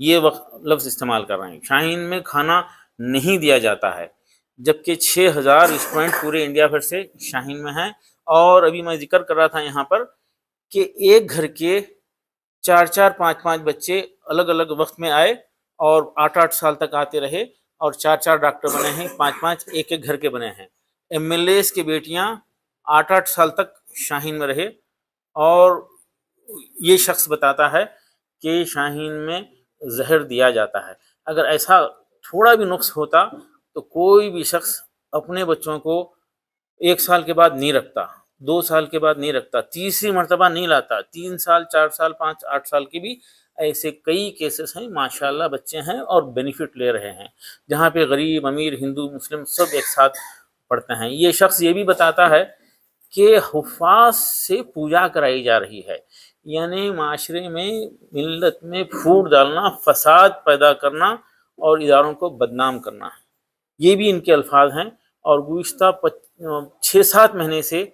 یہ لفظ استعمال کر رہے ہیں. شاہین میں کھانا نہیں دیا جاتا ہے، جبکہ 6000 اسٹوڈنٹ پورے انڈیا بھر سے شاہین میں ہیں. اور ابھی میں ذکر کر رہا تھا یہاں پر کہ ایک گھر کے 4 5 بچے الگ الگ وقت میں آئے اور 8 سال تک آتے رہے، اور 4 ڈاکٹر بنے ہیں، 5 ایک گھر کے بنے ہیں. MLAs کی بیٹیاں 8 سال تک شاہین میں رہے. اور یہ شخص بتاتا ہے کہ شاہین میں زہر دیا جاتا ہے. اگر ایسا تھوڑا بھی نقص ہوتا تو کوئی بھی شخص اپنے بچوں کو 1 سال کے بعد نہیں رکھتا، 2 سال کے بعد نہیں رکھتا، تیسری مرتبہ نہیں لاتا. 3 سال 4 سال 5 8 سال کے بھی ایسے کئی کیسز ہیں. ماشاءاللہ بچے ہیں اور بینیفٹ لے رہے ہیں، جہاں پہ غریب امیر ہندو مسلم سب ایک ساتھ پڑھتے ہیں. یہ شخص یہ بھی بتاتا ہے کہ حفاظ سے پوجا کرائی جا رہی ہے، یعنی معاشرے میں ملت میں پھوٹ ڈالنا، فساد پیدا کرنا اور اداروں کو بدنام کرنا ہے. یہ بھی ان کے الفاظ ہیں. اور گزشتہ 6-7 مہینے سے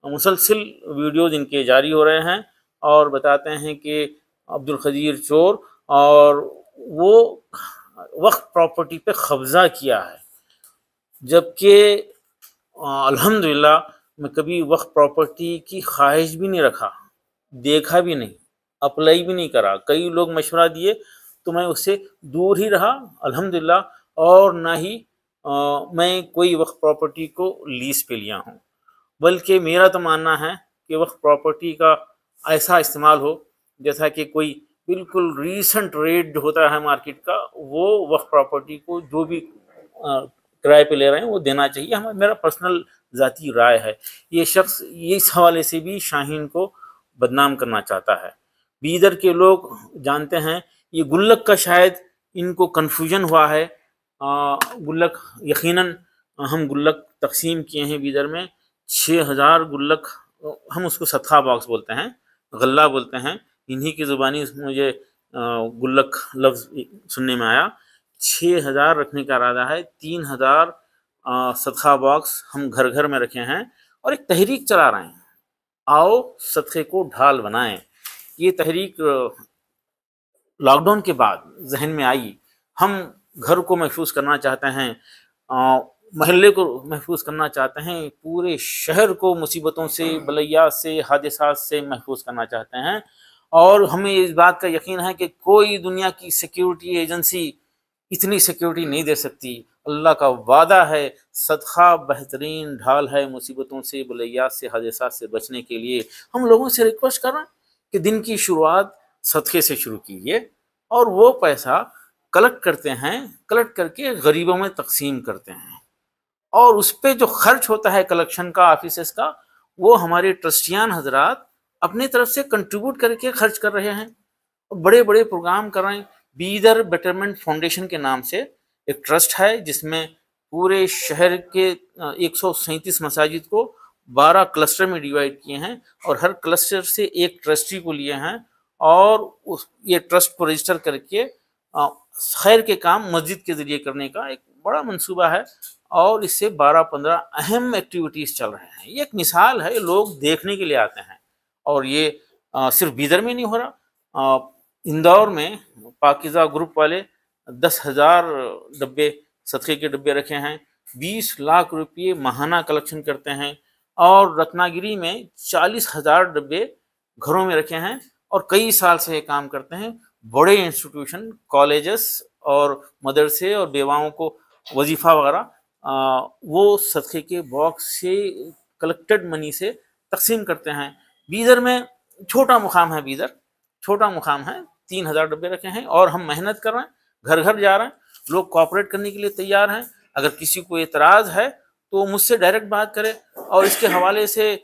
مسلسل ویڈیوز ان کے جاری ہو رہے ہیں اور بتاتے ہیں کہ عبدالقدیر چور اور وہ وقف پراپرٹی پہ قبضہ کیا ہے، جبکہ الحمدللہ میں کبھی وقف پراپرٹی کی خواہش بھی نہیں رکھا، دیکھا بھی نہیں، اپلائی بھی نہیں کرا. کئی لوگ مشورہ دیے تو میں اس سے دور ہی رہا الحمدللہ. اور نہ ہی میں کوئی وقف پراپرٹی کو لیز پہ لیا ہوں، بلکہ میرا تو ماننا ہے کہ وقف پراپرٹی کا ایسا استعمال ہو جیسا کہ کوئی بالکل ریسنٹ ریٹ جو ہوتا ہے مارکیٹ کا، وہ وقف پراپرٹی کو جو بھی کرائے پہ لے رہے ہیں وہ دینا چاہیے. میرا پرسنل ذاتی رائے ہے. یہ شخص اس حوالے سے بھی شاہین کو بدنام کرنا چاہتا ہے. بیدر کے لوگ جانتے ہیں، یہ گلک کا شاید ان کو کنفیوژن ہوا ہے. گلک یقیناً ہم گلک تقسیم کیے ہیں بیدر میں 6000 گلک. ہم اس کو صدقہ باکس بولتے ہیں، غلہ بولتے ہیں، انہی کی زبانی مجھے گلک لفظ سننے میں آیا. 6000 رکھنے کا ارادہ ہے. 3000 صدقہ باکس ہم گھر گھر میں رکھے ہیں اور ایک تحریک چلا رہے ہیں، آؤ صدقے کو ڈھال بنائیں. یہ تحریک لاک ڈاؤن کے بعد ذہن میں آئی. ہم گھر کو محفوظ کرنا چاہتے ہیں، محلے کو محفوظ کرنا چاہتے ہیں، پورے شہر کو مصیبتوں سے، بلیات سے، حادثات سے محفوظ کرنا چاہتے ہیں. اور ہمیں اس بات کا یقین ہے کہ کوئی دنیا کی سیکیورٹی ایجنسی اتنی سیکیورٹی نہیں دے سکتی. اللہ کا وعدہ ہے، صدقہ بہترین ڈھال ہے مصیبتوں سے، بلیات سے، حادثات سے بچنے کے لیے. ہم لوگوں سے ریکویسٹ کر رہے ہیں کہ دن کی شروعات صدقے سے شروع کیجیے، اور وہ پیسہ کلیکٹ کرتے ہیں، کلیکٹ کر کے غریبوں میں تقسیم کرتے ہیں. اور اس پہ جو خرچ ہوتا ہے کلیکشن کا، آفیسز کا، وہ ہمارے ٹرسٹیان حضرات اپنی طرف سے کنٹریبیوٹ کر کے خرچ کر رہے ہیں. بڑے بڑے پروگرام کر رہے ہیں. بیدر بیٹرمنٹ فاؤنڈیشن کے نام سے ایک ٹرسٹ ہے جس میں پورے شہر کے 137 مساجد کو 12 کلسٹر میں ڈیوائڈ کیے ہیں، اور ہر کلسٹر سے ایک ٹرسٹی کو لیے ہیں، اور یہ ٹرسٹ کو رجسٹر کر کے خیر کے کام مسجد کے ذریعے کرنے کا ایک بڑا منصوبہ ہے. اور اس سے 12-15 اہم ایکٹیویٹیز چل رہے ہیں. یہ ایک مثال ہے، لوگ دیکھنے کے لیے آتے ہیں. اور یہ صرف بیدر میں نہیں ہو رہا، اندور میں پاکیزہ گروپ والے 10,000 ڈبے صدقے کے ڈبے رکھے ہیں، 20 لاکھ روپئے ماہانہ کلیکشن کرتے ہیں. اور رتنا گیری میں 40,000 ڈبے گھروں میں رکھے ہیں اور کئی سال سے یہ کام کرتے ہیں. بڑے انسٹیٹیوشن، کالجز اور مدرسے اور بیواؤں کو وظیفہ وغیرہ وہ صدقے کے باکس سے کلیکٹڈ منی سے تقسیم کرتے ہیں. بیدر میں چھوٹا مقام ہے، بیدر چھوٹا مقام ہے، 3,000 ڈبے رکھے ہیں، اور ہم محنت کر رہے ہیں، گھر گھر جا رہے ہیں. لوگ کوآپریٹ کرنے کے لیے تیار ہیں. اگر کسی کو اعتراض ہے تو مجھ سے ڈائریکٹ بات کرے. اور اس کے حوالے سے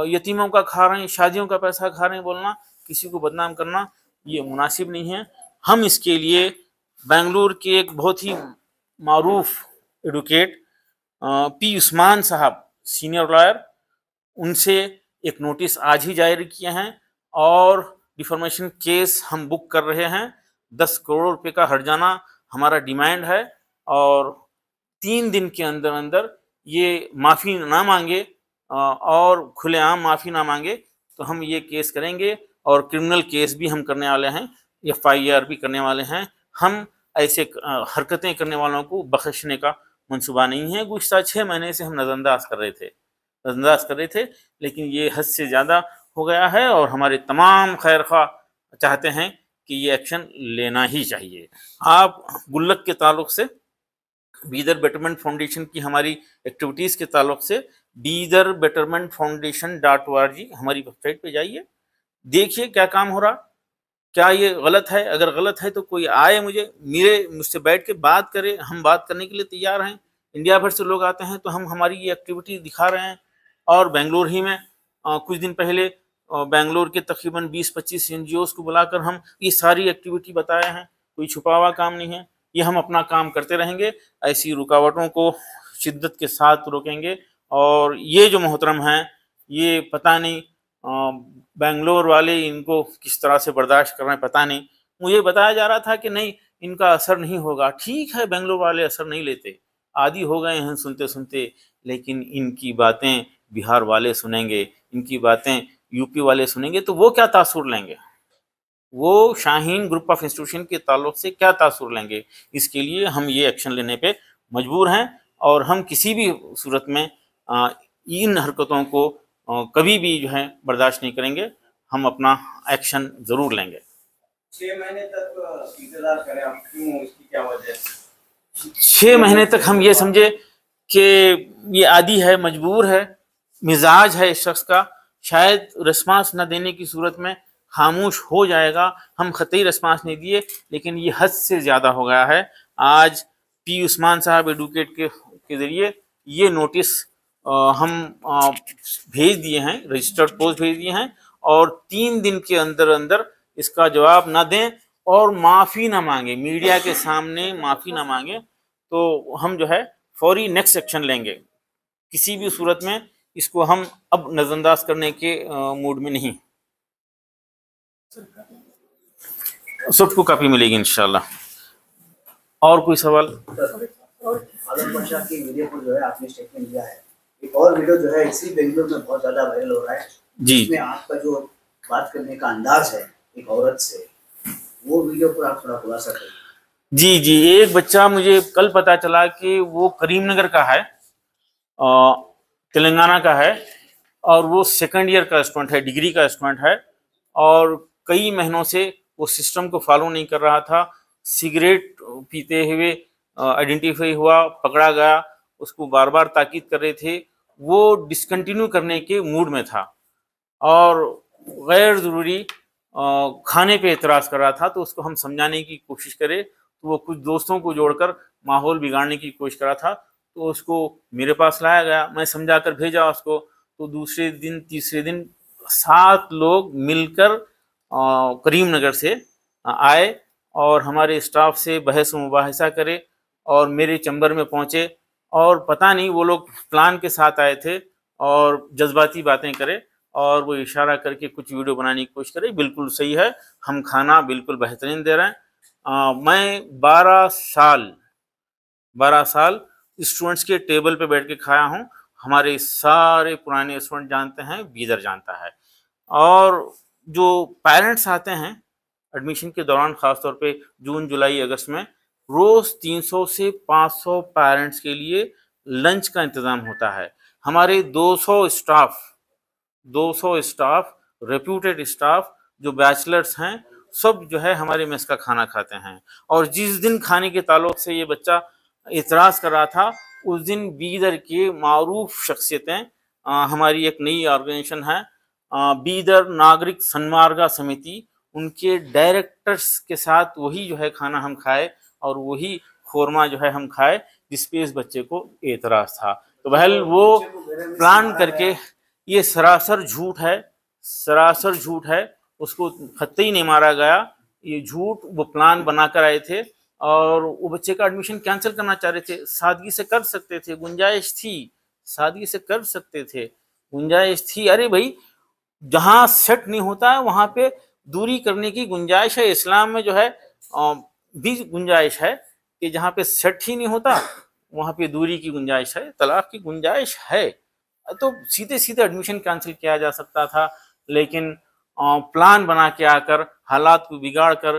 یتیموں کا کھا رہے ہیں، شادیوں کا پیسہ کھا رہے ہیں بولنا، کسی کو بدنام کرنا، یہ مناسب نہیں ہے. ہم اس کے لیے بنگلور کے ایک بہت ہی معروف ایڈوکیٹ پی عثمان صاحب، سینئر لائر، ان سے ایک نوٹس آج ہی جاری کیے ہیں، اور ڈیفارمیشن کیس ہم بک کر رہے ہیں. 10 کروڑ روپے کا ہرجانہ ہمارا ڈیمانڈ ہے، اور 3 دن کے اندر اندر یہ معافی نہ مانگے اور کھلے عام معافی نہ مانگے تو ہم یہ کیس کریں گے. اور کرمنل کیس بھی ہم کرنے والے ہیں، FIR بھی کرنے والے ہیں. ہم ایسے حرکتیں کرنے والوں کو بخشنے کا منصوبہ نہیں ہے۔ گزشتہ 6 مہینے سے ہم نظر انداز کر رہے تھے لیکن یہ حد سے زیادہ ہو گیا ہے، اور ہمارے تمام خیر خواہ چاہتے ہیں کہ یہ ایکشن لینا ہی چاہیے۔ آپ گلک کے تعلق سے بیدر بیٹرمنٹ فاؤنڈیشن کی ہماری ایکٹیویٹیز کے تعلق سے biderbetternmentfoundation.org ہماری ویب سائٹ پہ جائیے، دیکھیے کیا کام ہو رہا، کیا یہ غلط ہے؟ اگر غلط ہے تو کوئی آئے مجھ سے بیٹھ کے بات کرے، ہم بات کرنے کے لیے تیار ہیں۔ انڈیا بھر سے لوگ آتے ہیں تو ہم ہماری یہ ایکٹیویٹی دکھا رہے ہیں، اور بنگلور ہی میں کچھ دن پہلے بنگلور کے تقریباً 20-25 NGOs کو بلا کر ہم یہ ساری ایکٹیویٹی بتائے ہیں۔ کوئی چھپا ہوا کام نہیں ہے، یہ ہم اپنا کام کرتے رہیں گے، ایسی رکاوٹوں کو شدت کے ساتھ روکیں گے۔ اور یہ جو محترم ہیں، یہ پتہ نہیں بنگلور والے ان کو کس طرح سے برداشت کر رہے ہیں، پتہ نہیں۔ مجھے بتایا جا رہا تھا کہ نہیں ان کا اثر نہیں ہوگا۔ ٹھیک ہے، بنگلور والے اثر نہیں لیتے، عادی ہو گئے ہیں سنتے سنتے، لیکن ان کی باتیں بہار والے سنیں گے، ان کی باتیں UP والے سنیں گے تو وہ کیا تاثر لیں گے؟ وہ شاہین گروپ آف انسٹیٹیوشن کے تعلق سے کیا تاثر لیں گے؟ اس کے لیے ہم یہ ایکشن لینے پہ مجبور ہیں، اور ہم کسی بھی صورت میں ان حرکتوں کو کبھی بھی جو ہے برداشت نہیں کریں گے، ہم اپنا ایکشن ضرور لیں گے۔ 6 مہینے تک انتظار کریں آپ، کیوں، اس کی کیا وجہ ہے؟ 6 مہینے تک ہم یہ سمجھے کہ یہ عادی ہے، مجبور ہے، مزاج ہے اس شخص کا، شاید رسپانس نہ دینے کی صورت میں خاموش ہو جائے گا۔ ہم قطعی رسپانس نہیں دیے، لیکن یہ حد سے زیادہ ہو گیا ہے۔ آج پی عثمان صاحب ایڈوکیٹ کے ذریعے یہ نوٹس ہم بھیج دیے ہیں، رجسٹرڈ پوسٹ بھیج دیے ہیں، اور 3 دن کے اندر اندر اس کا جواب نہ دیں اور معافی نہ مانگے، میڈیا کے سامنے معافی نہ مانگے، تو ہم جو ہے فوری نیکسٹ ایکشن لیں گے۔ کسی بھی صورت میں اس کو ہم اب نظر انداز کرنے کے موڈ میں نہیں۔ سب کو کاپی ملے گی انشاءاللہ۔ اور کوئی سوال؟ عالم بادشاہ کی ویڈیو پر جو ہے آپ نے اسٹیٹمنٹ دیا ہے، ایک اور ویڈیو جو ہے اسی بنگلور میں بہت زیادہ وائرل ہو رہا ہے جی اس میں آپ کا جو بات کرنے کا انداز ہے ایک عورت سے، وہ ویڈیو پر آپ تھوڑا خلاصہ کریں۔ جی ایک بچہ مجھے کل پتا چلا کہ وہ کریم نگر کا ہے، تلنگانہ کا ہے، اور وہ 2nd ایئر کا اسٹوڈنٹ ہے، ڈگری کا اسٹوڈنٹ ہے، اور کئی مہینوں سے وہ سسٹم کو فالو نہیں کر رہا تھا۔ سگریٹ پیتے ہوئے آئیڈینٹیفائی ہوا، پکڑا گیا، اس کو بار بار تاکید کر رہے تھے، وہ ڈسکنٹینیو کرنے کے موڈ میں تھا، اور غیر ضروری کھانے پہ اعتراض کر رہا تھا۔ تو اس کو ہم سمجھانے کی کوشش کرے تو وہ کچھ دوستوں کو جوڑ کر ماحول بگاڑنے کی کوشش کر رہا تھا، تو اس کو میرے پاس لایا گیا، میں سمجھا کر بھیجا اس کو۔ تو دوسرے دن تیسرے دن 7 لوگ مل کر کریم نگر سے آئے اور ہمارے اسٹاف سے بحث و مباحثہ کرے، اور میرے چمبر میں پہنچے، اور پتہ نہیں وہ لوگ پلان کے ساتھ آئے تھے، اور جذباتی باتیں کرے، اور وہ اشارہ کر کے کچھ ویڈیو بنانے کی کوشش کرے۔ بالکل صحیح ہے، ہم کھانا بالکل بہترین دے رہے ہیں۔ میں 12 سال اسٹوڈنٹس کے ٹیبل پہ بیٹھ کے کھایا ہوں، ہمارے سارے پرانے اسٹوڈنٹ جانتے ہیں، بیدر جانتا ہے، اور جو پیرنٹس آتے ہیں ایڈمیشن کے دوران، خاص طور پہ جون، جولائی، اگست میں، روز 300 سے 500 پیرنٹس کے لیے لنچ کا انتظام ہوتا ہے۔ ہمارے 200 اسٹاف ریپیوٹیڈ اسٹاف جو بیچلرس ہیں، سب جو ہے ہمارے میس کا کھانا کھاتے ہیں۔ اور جس دن کھانے کے تعلق سے یہ بچہ اعتراض کر رہا تھا، اس دن بیدر کے معروف شخصیتیں، ہماری ایک نئی آرگنائزیشن ہے بیدر ناگرک سنمارگا سمیتی، ان کے ڈائریکٹرز کے ساتھ وہی جو ہے کھانا ہم کھائے، اور وہی خورما جو ہے ہم کھائے جس پہ اس بچے کو اعتراض تھا۔ تو بہرحال وہ پلان کر کے، یہ سراسر جھوٹ ہے، اس کو خطی نہیں مارا گیا، یہ جھوٹ وہ پلان بنا کر آئے تھے، اور وہ بچے کا ایڈمیشن کینسل کرنا چاہ رہے تھے۔ سادگی سے کر سکتے تھے، گنجائش تھی، سادگی سے کر سکتے تھے، گنجائش تھی۔ ارے بھائی، جہاں سیٹ نہیں ہوتا ہے وہاں پہ دوری کرنے کی گنجائش ہے۔ اسلام میں جو ہے بھی گنجائش ہے کہ جہاں پہ سیٹ ہی نہیں ہوتا وہاں پہ دوری کی گنجائش ہے، طلاق کی گنجائش ہے۔ تو سیدھے ایڈمیشن کینسل کیا جا سکتا تھا، لیکن پلان بنا کے آ کر، حالات کو بگاڑ کر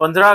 15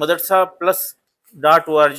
madrasaplus.org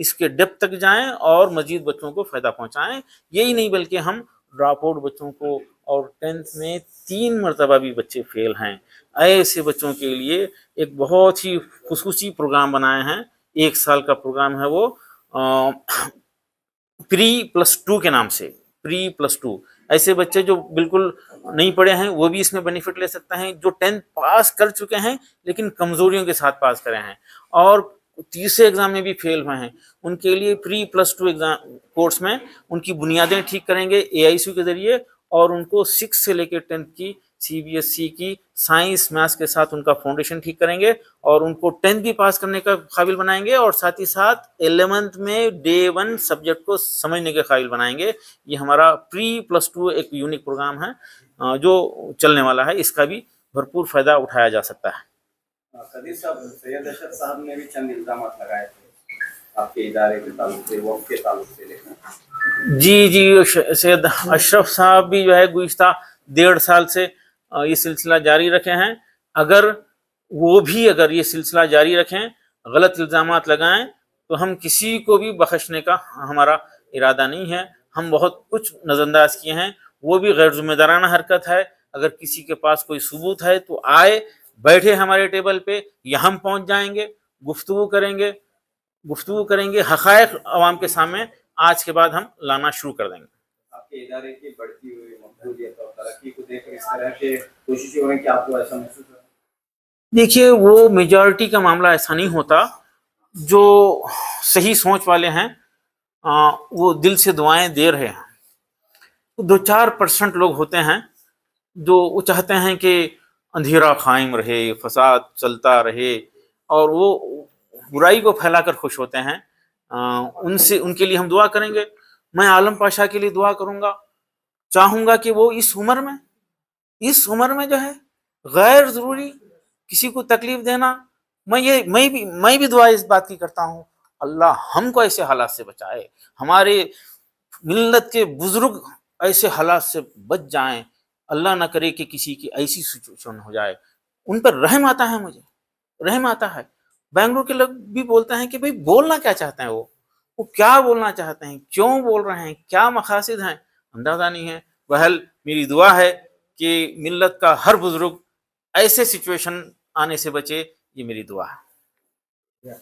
اس کے ڈیپتھ تک جائیں اور مزید بچوں کو فائدہ پہنچائیں. یہی نہیں بلکہ ہم ڈراپ آؤٹ بچوں کو، اور 10th میں 3 مرتبہ بھی بچے فیل ہیں، ایسے بچوں کے لیے ایک بہت ہی خصوصی پروگرام بنائے ہیں. 1 سال کا پروگرام ہے وہ پری+2 کے نام سے. پری+2 ایسے بچے جو بالکل نہیں پڑھے ہیں وہ بھی اس میں بینیفٹ لے سکتے ہیں، جو 10th پاس کر چکے ہیں لیکن کمزوریوں کے ساتھ پاس کرے ہیں اور تیسرے ایگزام میں بھی فیل ہوئے ہیں. ان کے لیے پری+2 ایگزام کورس میں ان کی بنیادیں ٹھیک کریں گے AICU کے ذریعے، اور ان کو 6 سے لے کے 10th کی CBSE کی سائنس میتھس کے ساتھ ان کا فاؤنڈیشن ٹھیک کریں گے اور ان کو 10th بھی پاس کرنے کا قابل بنائیں گے، اور ساتھ ہی ساتھ 11th میں Day 1 سبجیکٹ کو سمجھنے کے قابل بنائیں گے. یہ ہمارا پری+2 ایک یونیک پروگرام ہے جو چلنے والا ہے، اس کا بھی بھرپور فائدہ اٹھایا جا سکتا ہے. قدیر صاحب، سید اشرف صاحب نے بھی چند الزامات لگائے تھے آپ کے ادارے کے تعلق سے، وقت کے تعلق سے لے کر. جی سید اشرف صاحب بھی جو ہے گزشتہ 1.5 سال سے یہ سلسلہ جاری رکھے ہیں. اگر یہ سلسلہ جاری رکھیں، غلط الزامات لگائیں، تو ہم کسی کو بھی بخشنے کا ہمارا ارادہ نہیں ہے. ہم بہت کچھ نظر انداز کیے ہیں، وہ بھی غیر ذمہ دارانہ حرکت ہے. اگر کسی کے پاس کوئی ثبوت ہے تو آئے، بیٹھے ہمارے ٹیبل پہ، یا ہم پہنچ جائیں گے، گفتگو کریں گے، حقائق عوام کے سامنے آج کے بعد ہم لانا شروع کر دیں گے. آپ کے ادارے کی بڑھتی ہوئی مقبولیت اور ترقی کو دیکھ کر اس طرح کے کوششیں ہو رہی ہیں کہ آپ کو ایسا محسوس ہو؟ دیکھیے، وہ میجارٹی کا معاملہ ایسا نہیں ہوتا. جو صحیح سوچ والے ہیں وہ دل سے دعائیں دے رہے ہیں. 2-4% لوگ ہوتے ہیں جو وہ چاہتے ہیں کہ اندھیرا قائم رہے، فساد چلتا رہے، اور وہ برائی کو پھیلا کر خوش ہوتے ہیں. ان کے لیے ہم دعا کریں گے. میں عالم پاشا کے لیے دعا کروں گا، چاہوں گا کہ وہ اس عمر میں جو ہے غیر ضروری کسی کو تکلیف دینا، میں بھی دعا اس بات کی کرتا ہوں، اللہ ہم کو ایسے حالات سے بچائے، ہمارے ملت کے بزرگ ایسے حالات سے بچ جائیں، اللہ نہ کرے کہ کسی کی ایسی سچویشن ہو جائے. ان پر رحم آتا ہے، مجھے رحم آتا ہے. بنگلور کے لوگ بھی بولتے ہیں کہ بھئی بولنا کیا چاہتے ہیں، وہ کیا بولنا چاہتے ہیں، کیوں بول رہے ہیں، کیا مقاصد ہیں، اندازہ نہیں ہے. بہرحال میری دعا ہے کہ ملت کا ہر بزرگ ایسے سچویشن آنے سے بچے، یہ میری دعا ہے.